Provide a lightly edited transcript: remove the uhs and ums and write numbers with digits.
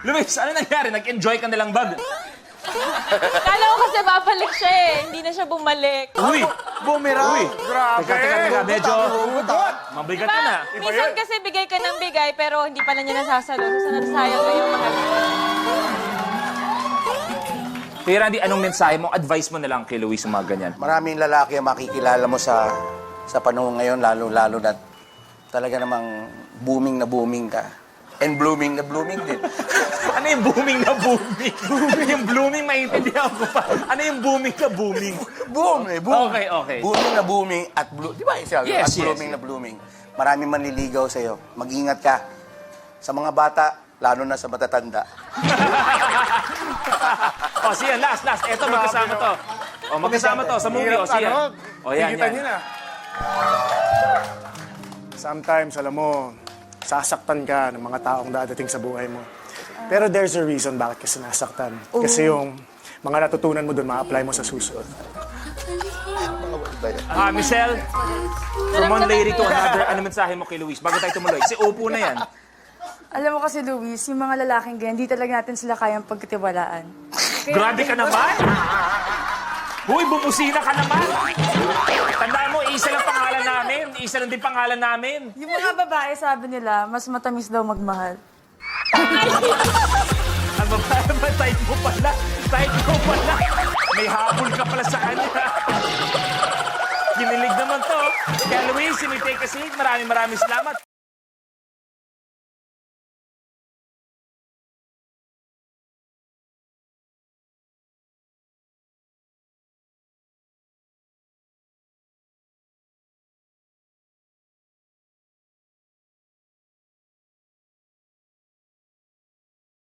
Luis, ano nangyari? Nag-enjoy ka nalang ba? Kala ko kasi babalik siya eh. Hindi na siya bumalik. Uy! Boomerang. Uy! Grabe. Teka, medyo mabigat ka na. Minsan kasi bigay ka ng bigay pero hindi pala niya nasasalo. So, nasayang ko yung mahal. Kaya Randy, anong mensahe mo? Advice mo na lang kay Luis sa mga ganyan. Maraming lalaki ang makikilala mo sa panahon ngayon, lalo na talaga namang booming na booming ka. And blooming na blooming din. Ano yung booming na booming? Yung blooming, maintindihan ko pa. Ano yung booming na booming? Boom eh, boom. Okay, okay. Booming na booming at di ba isa? Yes, at blooming na blooming. Maraming manliligaw sa'yo. Mag-ingat ka. Sa mga bata, lalo na sa matatanda. O, siya, last. Eto, magkasama to. O, magkasama to sa movie. O, siya. O, yan. na. Sometimes, alam mo, sasaktan ka ng mga taong dadating sa buhay mo. Pero there's a reason bakit ka sinasaktan. Kasi yung mga natutunan mo doon, ma-apply mo sa susunod. Michelle, from one lady to another, ano mensahe mo kay Luis? Bago tayo tumuloy. Si Opo na yan. Alam mo kasi, Luis, yung mga lalaking ganyan, di talaga natin sila kayang pagkatiwalaan. Grabe ka naman! Huy, bumusina ka naman! Tandaan mo, isa lang pangalan namin. Isa lang din pangalan namin. Yung mga babae, sabi nila, mas matamis daw magmahal. Ang babae ba? Type mo pala. Type mo pala. May habol ka pala sa kanya. Kinilig naman to. Kaya Luis, si Take a Seat, maraming salamat.